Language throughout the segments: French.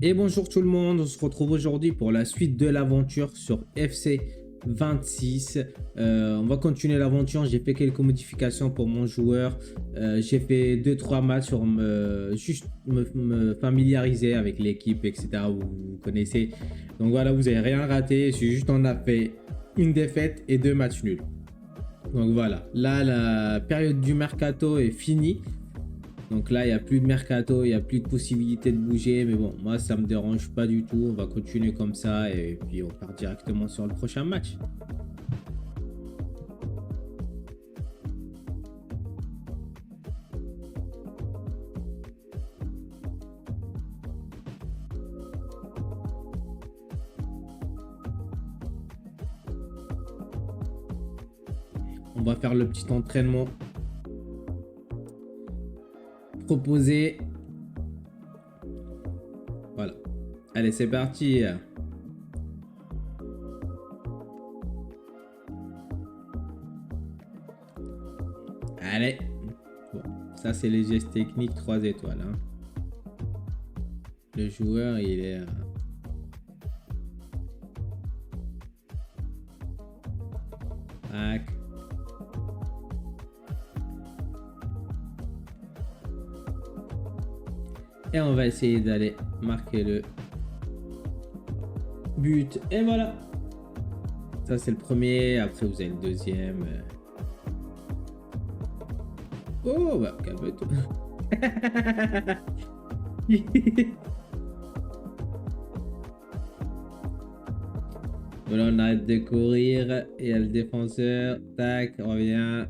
Et bonjour tout le monde, on se retrouve aujourd'hui pour la suite de l'aventure sur FC 26. On va continuer l'aventure, j'ai fait quelques modifications pour mon joueur. J'ai fait 2-3 matchs sur juste me familiariser avec l'équipe, etc. Vous connaissez. Donc voilà, vous n'avez rien raté, c'est juste on a fait une défaite et 2 matchs nuls. Donc voilà, là la période du mercato est finie. Donc là, il n'y a plus de mercato, il n'y a plus de possibilité de bouger. Mais bon, moi, ça ne me dérange pas du tout. On va continuer comme ça et puis on part directement sur le prochain match. On va faire le petit entraînement proposé. Voilà. Allez, c'est parti. Allez. Bon, ça, c'est les gestes techniques 3 étoiles. Hein. Le joueur, il est... Tac. Et on va essayer d'aller marquer le but. Et voilà. Ça, c'est le premier. Après, vous avez le deuxième. Oh, bah, calme-toi. Voilà, on arrête de courir. Il y a le défenseur. Tac, on revient.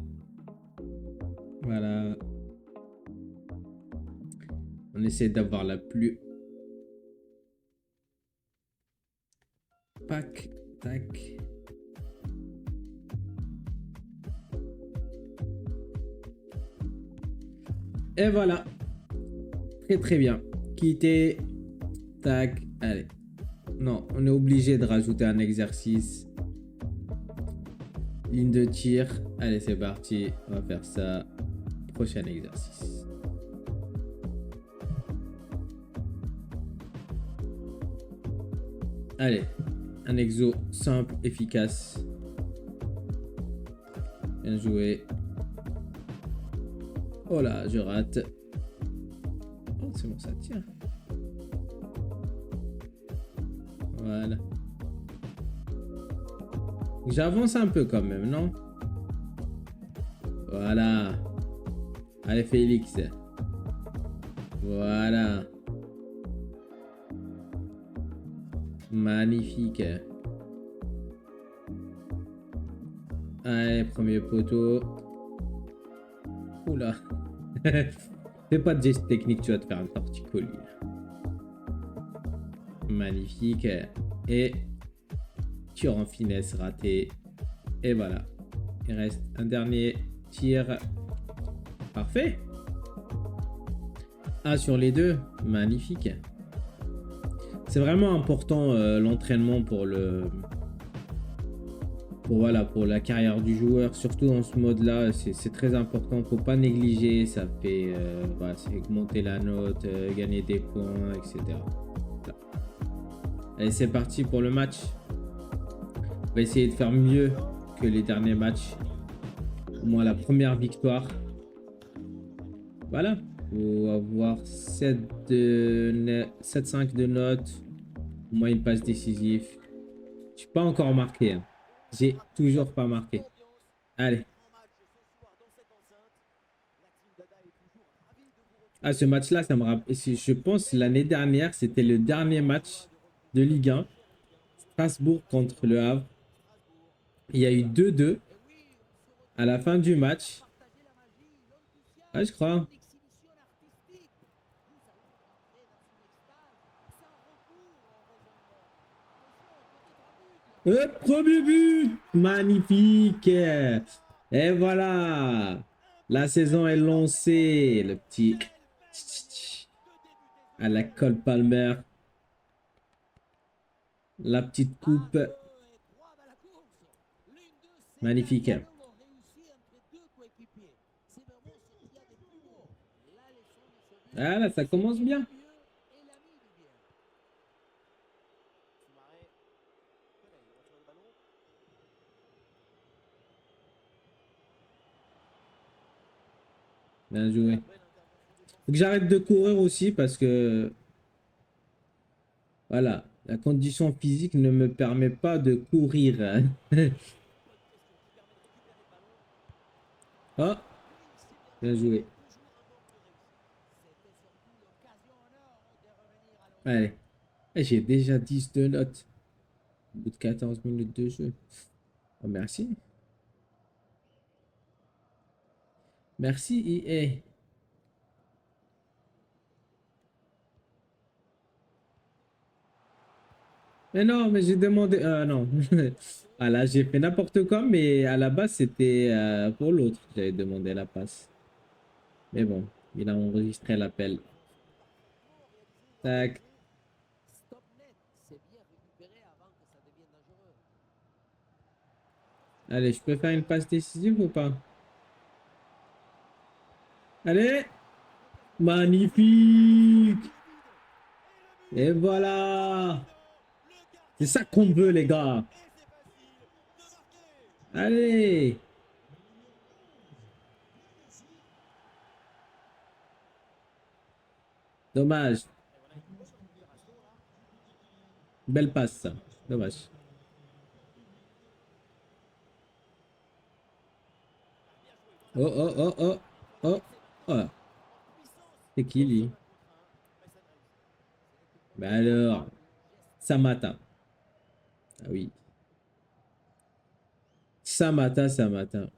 Voilà. On essaie d'avoir la plus... Pac, tac. Et voilà. Très très bien. Quitter. Tac. Allez. Non, on est obligé de rajouter un exercice. Ligne de tir. Allez, c'est parti. On va faire ça. Prochain exercice. Allez. Un exo simple, efficace. Bien joué. Oh là, je rate. Oh, c'est bon, ça tire. Voilà. J'avance un peu quand même, non? Voilà. Allez, Félix. Voilà. Magnifique. Allez, premier poteau. Oula. Fais pas de geste technique, tu vas te faire un torticolis. Magnifique. Et tir en finesse raté. Et voilà. Il reste un dernier tir. Parfait. Ah, sur les deux. Magnifique. C'est vraiment important l'entraînement pour le... Voilà, pour la carrière du joueur, surtout dans ce mode-là, c'est très important. Faut pas négliger, ça fait voilà, augmenter la note, gagner des points, etc. Voilà. Allez, c'est parti pour le match. On va essayer de faire mieux que les derniers matchs. Au moins la première victoire. Voilà. Faut avoir 7-5 de notes. Au moins une passe décisive. Je suis pas encore marqué. Hein. J'ai toujours pas marqué. Allez. Ah, ce match-là, ça me rappelle. Je pense l'année dernière, c'était le dernier match de Ligue 1. Strasbourg contre Le Havre. Il y a eu 2-2 à la fin du match. Ah, je crois. Premier but! Magnifique! Et voilà! La saison est lancée. Le petit... à la Cole Palmer. La petite coupe. Magnifique. Ah là, ça commence bien. Bien joué. Faut que j'arrête de courir aussi parce que, voilà, la condition physique ne me permet pas de courir. Oh, bien joué. Allez. Eh, j'ai déjà 10 de notes au bout de 14 minutes de jeu. Oh, merci. Merci, EA. Mais non, mais j'ai demandé. Non. Ah là, j'ai fait n'importe quoi, mais à la base, c'était pour l'autre que j'avais demandé la passe. Mais bon, il a enregistré l'appel. Tac. Allez, je peux faire une passe décisive ou pas? Allez! Magnifique! Et voilà! C'est ça qu'on veut, les gars! Allez! Dommage. Belle passe, ça. Dommage. Oh, oh, oh, oh. Oh, oh. C'est qui, lui? Bah alors, Samata. Ah oui. Samata, Samata.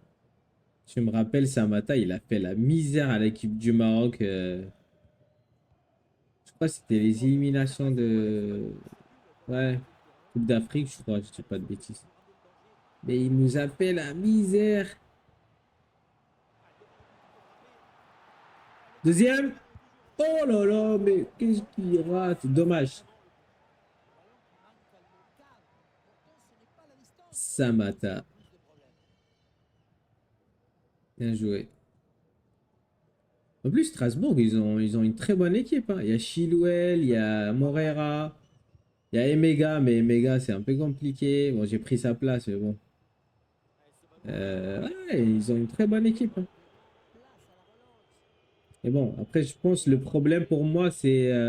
Je me rappelle, Samata, il a fait la misère à l'équipe du Maroc. Je crois que c'était les éliminations de... Ouais, Coupe d'Afrique, je crois, je dis pas de bêtises. Mais il nous a fait la misère. Deuxième. Oh là là, mais qu'est-ce qu'il rate? Dommage. Samata. Bien joué. En plus, Strasbourg, ils ont une très bonne équipe, hein. Il y a Chilwell, il y a Moreira, il y a Emega, mais Emega, c'est un peu compliqué. Bon, j'ai pris sa place, mais bon. Ouais, ils ont une très bonne équipe, hein. Mais bon, après, je pense le problème pour moi, c'est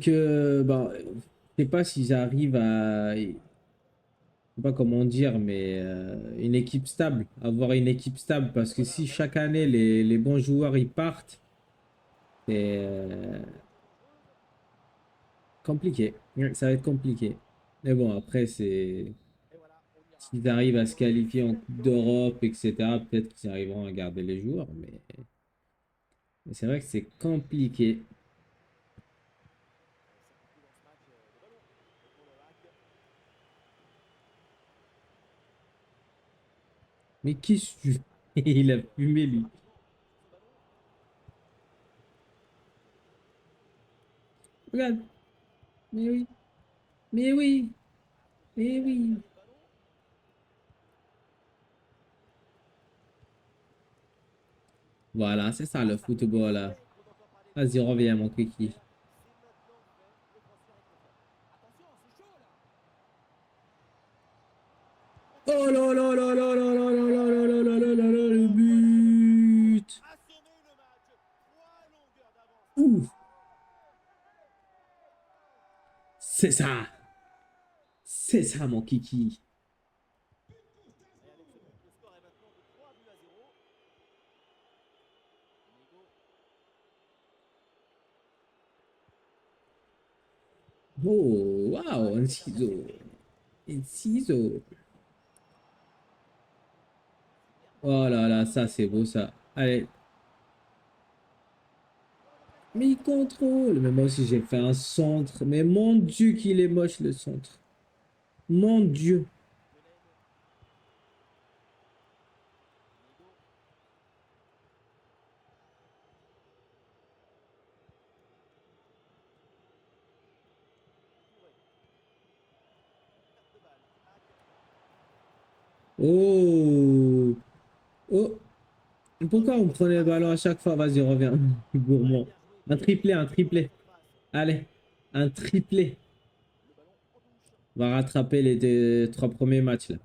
que, ben, je sais pas si j'arrive à, je sais pas comment dire, mais une équipe stable, avoir une équipe stable, parce que si chaque année les bons joueurs ils partent, c'est compliqué. Ouais, ça va être compliqué. Mais bon, après, s'ils arrivent à se qualifier en Coupe d'Europe, etc., peut-être qu'ils arriveront à garder les joueurs, mais c'est vrai que c'est compliqué. Mais qui suis il a fumé, lui. Regarde. Mais oui. Mais oui. Mais oui. Voilà, c'est ça le football là. Vas-y, reviens, mon kiki. Oh là là là là là là là là là là là là là, le but. Ouh, c'est ça. C'est ça, mon kiki. Oh, waouh, un ciseau. Un ciseau. Oh là là, ça c'est beau ça. Allez. Mais il contrôle. Mais moi aussi j'ai fait un centre. Mais mon Dieu qu'il est moche le centre. Mon Dieu. Oh. Oh. Pourquoi on prenait le ballon à chaque fois? Vas-y, reviens. Gourmand. Un triplé, un triplé. Allez. Un triplé. On va rattraper les deux, 3 premiers matchs là.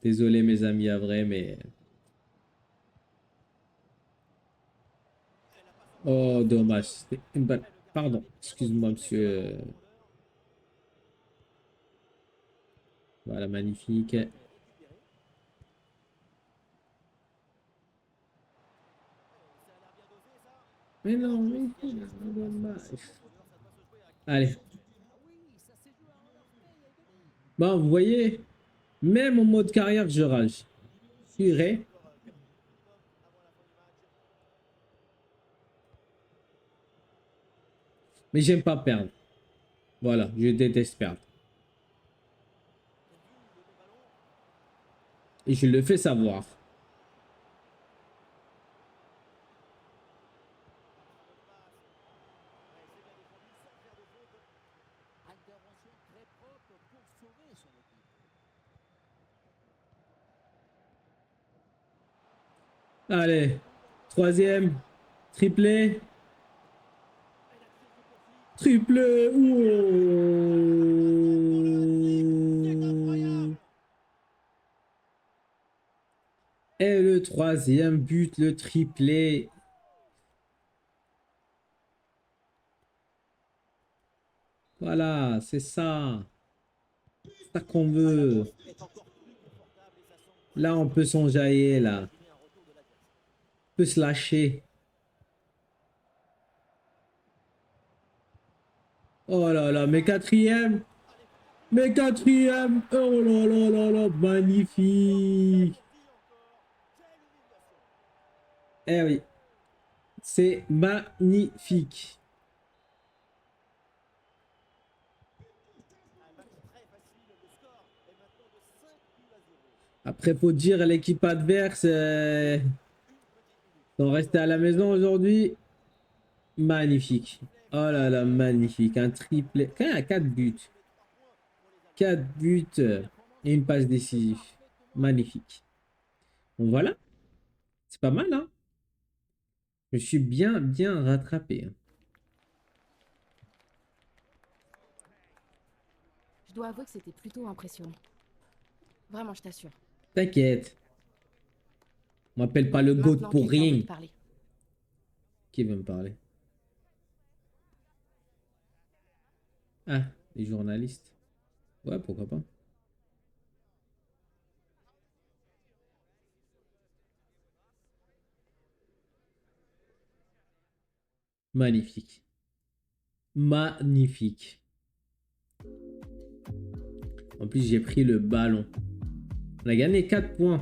Désolé mes amis à vrai, mais... Oh, dommage. C'était une balle. Pardon, excuse-moi, monsieur. Voilà, magnifique. Mais non, mais dommage. Allez. Bon, vous voyez, même en mode carrière, je rage. Purée. Mais j'aime pas perdre. Voilà, je déteste perdre. Et je le fais savoir. Allez, troisième, triplé. Triplé. Ouh. Et le troisième but, le triplé. Voilà, c'est ça. C'est ça qu'on veut. Là, on peut s'enjailler, là. On peut se lâcher. Oh là là, mais quatrième. Mais quatrième. Oh là là là là, magnifique. Eh oui, c'est magnifique. Après, faut dire l'équipe adverse, sont restés à la maison aujourd'hui. Magnifique. Oh là là, magnifique. Un triplé. Quand il y a 4 buts. 4 buts et une passe décisive. Magnifique. Bon, voilà. C'est pas mal, hein? Je suis bien, bien rattrapé, hein. Je dois avouer que c'était plutôt impressionnant. Vraiment, je t'assure. T'inquiète. On m'appelle pas Bon, le GOAT maintenant pour quelqu'un veut rien. te parler. Qui veut me parler? Ah, les journalistes. Ouais, pourquoi pas. Magnifique. Magnifique. En plus, j'ai pris le ballon. On a gagné 4 points.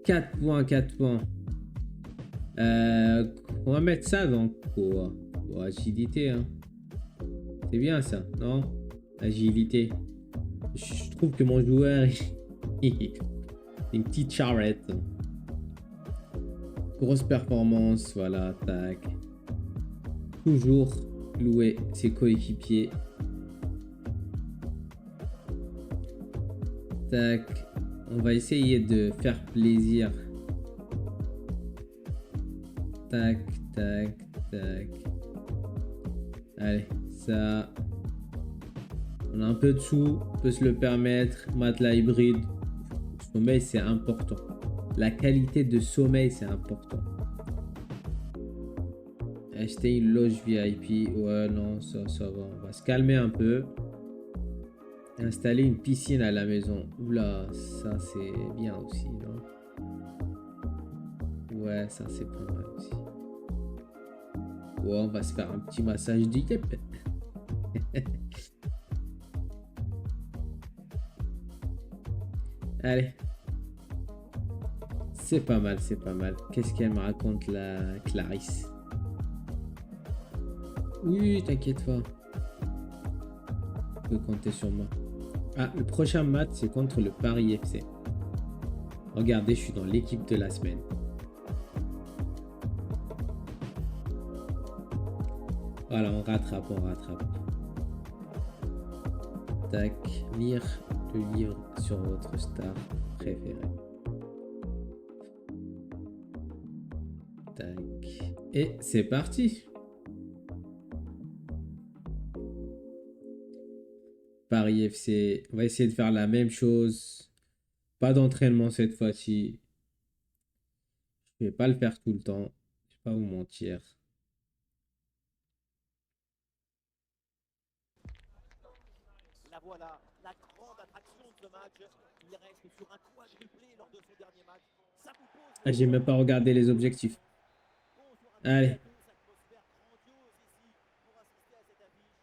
4 points, 4 points. On va mettre ça dans quoi? Bon, agilité, hein. C'est bien ça, non? Agilité. Je trouve que mon joueur, c'est une petite charrette. Grosse performance, voilà, tac. Toujours louer ses coéquipiers. Tac. On va essayer de faire plaisir. Tac, tac, tac. Allez, ça. On a un peu de sous, on peut se le permettre. Matelas hybride. Sommeil, c'est important. La qualité de sommeil, c'est important. Acheter une loge VIP. Ouais, non, ça va. On va se calmer un peu. Installer une piscine à la maison. Oula, ça c'est bien aussi, non? Ouais, ça c'est pas mal aussi. Ouais, on va se faire un petit massage du yep. Allez. C'est pas mal, c'est pas mal. Qu'est-ce qu'elle me raconte la Clarisse? Oui, t'inquiète pas. Tu peux compter sur moi. Ah, le prochain match, c'est contre le Paris FC. Regardez, je suis dans l'équipe de la semaine. Voilà, on rattrape, on rattrape. Tac, lire le livre sur votre star préférée. Tac. Et c'est parti. Paris FC. On va essayer de faire la même chose. Pas d'entraînement cette fois-ci. Je vais pas le faire tout le temps. Je vais pas vous mentir. La voilà, la grande attraction de ce match. Il reste sur un quadruplé lors de son dernier match. Ça vous pose Ah, le j'ai même pas regardé les objectifs. bonjour à toutes et à Allez. tous, atmosphère grandiose ici pour assister à cette affiche.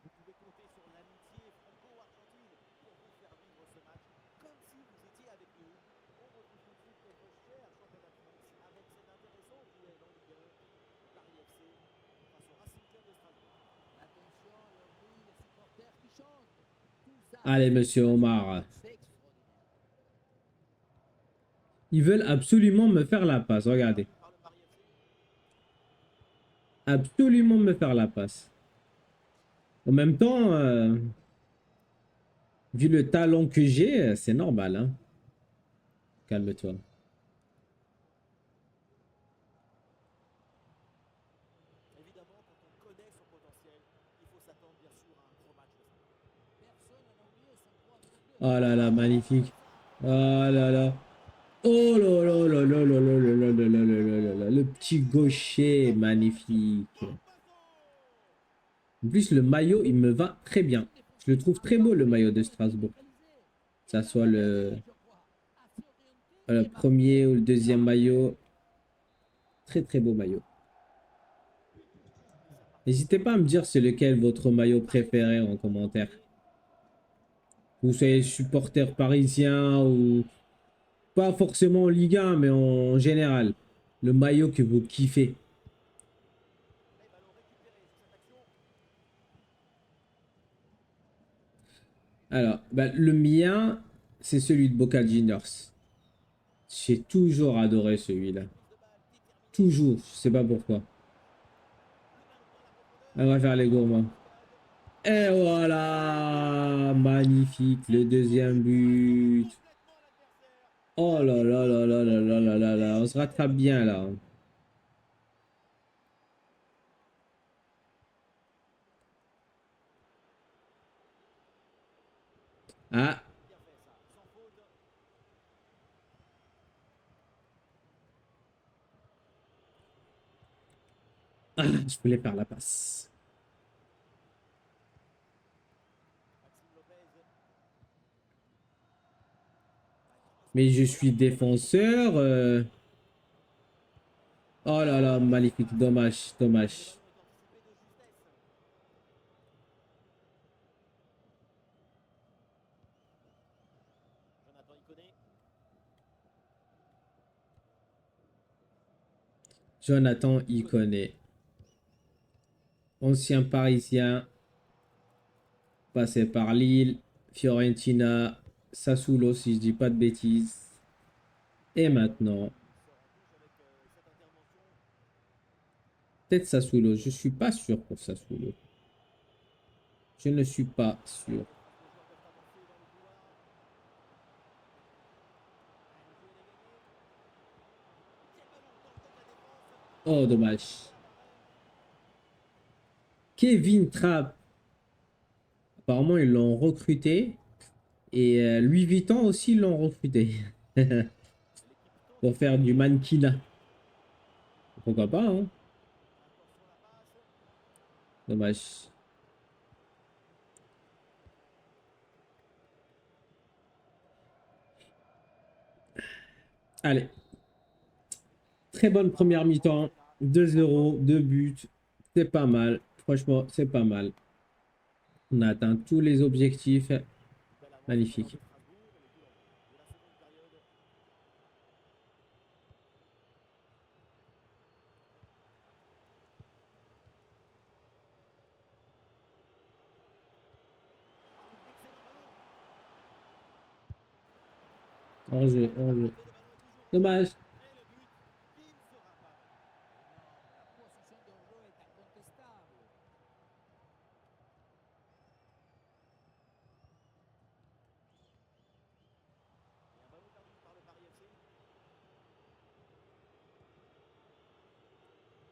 Vous pouvez compter sur l'amitié franco-argentine pour vous faire vivre ce match comme si vous étiez avec nous. On retrouve tout de suite notre cher championnat de France avec cet intéressant duel en Ligue 1. Paris FC face au Racing Club de Strasbourg. Attention, le bruit, les supporters qui chantent. Tout ça, Allez, monsieur Omar. Ils veulent absolument me faire la passe. Regardez. par le Paris FC. Absolument me faire la passe. En même temps, vu le talent que j'ai, c'est normal, hein. Calme-toi. Évidemment, quand on connaît son potentiel, il faut s'attendre bien sûr à un gros match de ce type. Personne n'a oublié son droit de doublé. Oh là là, magnifique. Oh là là. Oh là là là là là là là là là là là là là. Le petit gaucher, magnifique. En plus, le maillot, il me va très bien. Je le trouve très beau, le maillot de Strasbourg. Que ça soit le premier ou le deuxième maillot. Très très beau maillot. N'hésitez pas à me dire c'est lequel votre maillot préféré en commentaire. Vous soyez supporter parisien ou pas forcément en Ligue 1, mais en général. Le maillot que vous kiffez. Alors, bah, le mien, c'est celui de Boca Juniors. J'ai toujours adoré celui-là. Toujours, je sais pas pourquoi. On va faire les gourmands. Et voilà, magnifique, le deuxième but. Oh là là là là là là là là là, on se rattrape bien là. Ah, ah, je voulais faire la passe. Mais je suis défenseur. Oh là là, magnifique, dommage, dommage. Jonathan Iconé. Jonathan, il connaît. Ancien parisien, passé par Lille, Fiorentina, Sassuolo, si je dis pas de bêtises. Et maintenant, peut-être Sassuolo. Je suis pas sûr pour Sassuolo. Je ne suis pas sûr. Oh, dommage. Kevin Trapp. Apparemment, ils l'ont recruté. Et Louis Vuitton aussi l'ont recruté. Pour faire du mannequinat. Pourquoi pas, hein? Dommage. Allez. Très bonne première mi-temps. 2-0, 2 buts. C'est pas mal. Franchement, c'est pas mal. On a atteint tous les objectifs. Magnifique. Hors-jeu, hors-jeu. Dommage.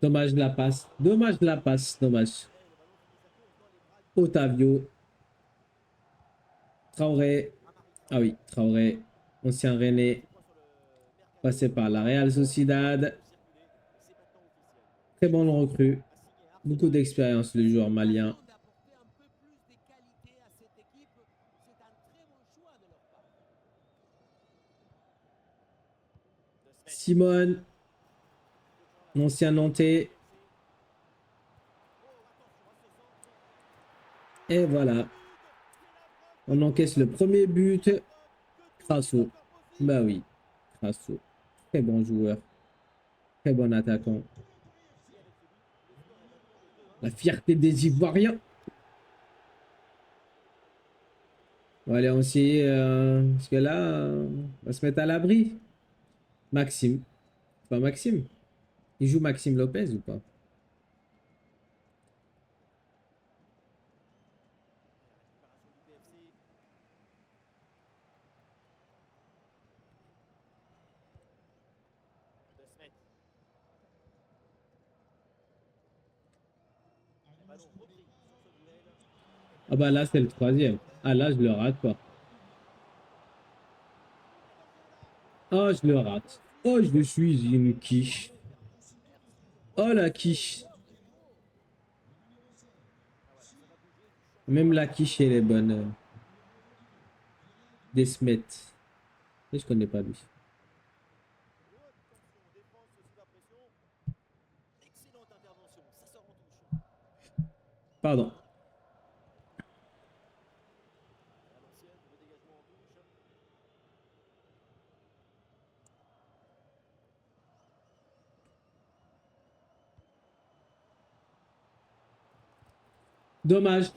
Dommage de la passe. Dommage de la passe. Dommage. Otavio. Traoré. Ah oui, Traoré. ancien Rennais, passé par la Real Sociedad. Très bon recrue. Beaucoup d'expérience, le joueur malien. D'apporter un peu plus de qualité à cette équipe, c'est un très bon choix de leur part. Simone, ancien Nantais. Et voilà. On encaisse le premier but. Crasso. Bah oui, Crasso. Très bon joueur. Très bon attaquant. La fierté des Ivoiriens. Bon, allez, on s'y... parce que là, on va se mettre à l'abri. Maxime. C'est pas Maxime. Il joue Maxime Lopez ou pas? Ah bah là, c'est le troisième. Ah là, je le rate pas. Oh, je le rate. Oh, je suis une quiche. Oh, la quiche. Même la quiche, elle est bonne. Desmet. Mais je connais pas lui. Excellente intervention, ça sort en touche. Pardon. À l'ancienne, le dégagement en touche. Dommage.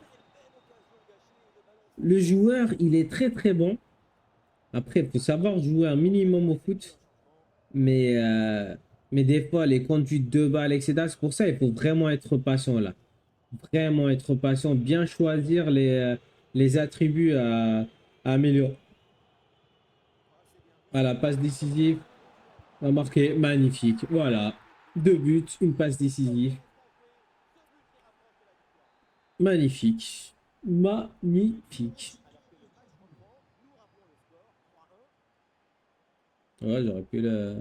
Le joueur, il est très très bon. Après, il faut savoir jouer un minimum au foot. Mais des fois, les conduites de balles, etc. C'est pour ça il faut vraiment être patient là. Vraiment être patient. Bien choisir les attributs à améliorer. Voilà, passe décisive. On a marqué. Magnifique. Voilà. 2 buts, une passe décisive. Magnifique. Magnifique. Ouais, j'aurais pu le...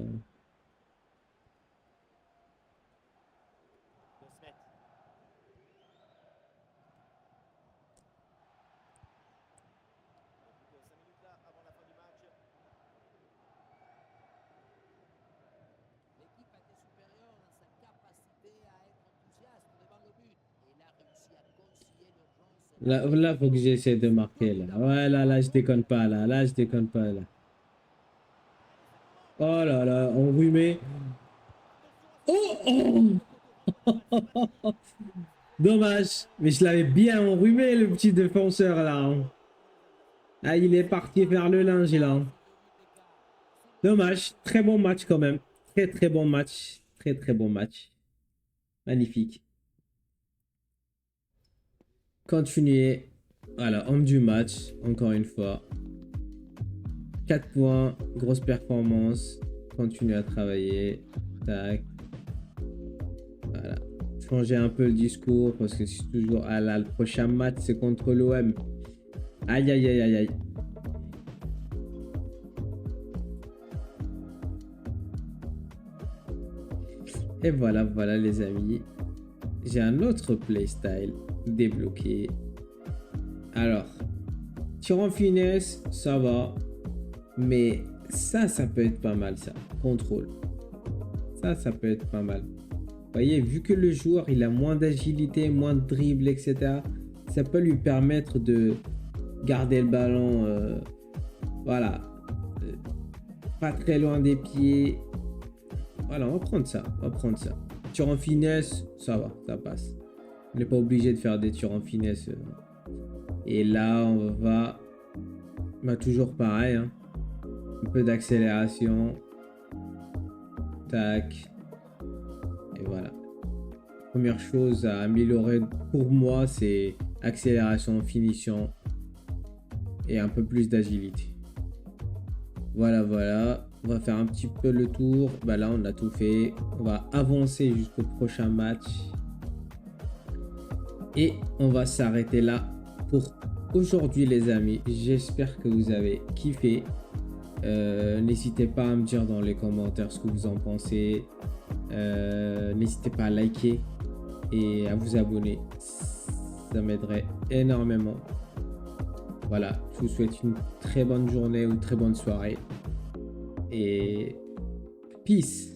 L'équipe a été supérieure dans sa capacité à être enthousiaste devant le but. Et il a réussi à concilier l'urgence. Là, faut que j'essaie de marquer là. Ouais, là, je déconne pas là. Là, je déconne pas là. Oh là là, enrhumé. Oh, oh Dommage. Mais je l'avais bien enrhumé, le petit défenseur là. Ah, il est parti faire le linge là. Dommage. Très bon match quand même. Très très bon match. Très très bon match. Magnifique. Continuer. Voilà, homme du match. Encore une fois. 4 points. Grosse performance. Continue à travailler. Tac. Voilà. Changer un peu le discours parce que c'est toujours... Ah là, le prochain match, c'est contre l'OM. Aïe, aïe, aïe, aïe, aïe. Et voilà, voilà les amis. J'ai un autre playstyle débloqué. Alors, tir en finesse, ça va. Mais ça peut être pas mal ça. Contrôle. Ça peut être pas mal. Vous voyez, vu que le joueur, il a moins d'agilité, moins de dribble, etc. Ça peut lui permettre de garder le ballon, voilà, pas très loin des pieds. Voilà, on va prendre ça, on va prendre ça. Tir en finesse, ça va, ça passe. On n'est pas obligé de faire des tirs en finesse. Et là, on va... Bah, toujours pareil, hein. Un peu d'accélération. Tac. Et voilà. Première chose à améliorer pour moi, c'est accélération, finition et un peu plus d'agilité. Voilà, voilà. On va faire un petit peu le tour. Bah là, on a tout fait. On va avancer jusqu'au prochain match. Et on va s'arrêter là pour aujourd'hui, les amis. J'espère que vous avez kiffé. N'hésitez pas à me dire dans les commentaires ce que vous en pensez. N'hésitez pas à liker et à vous abonner. Ça m'aiderait énormément. Voilà, je vous souhaite une très bonne journée ou une très bonne soirée. Et peace!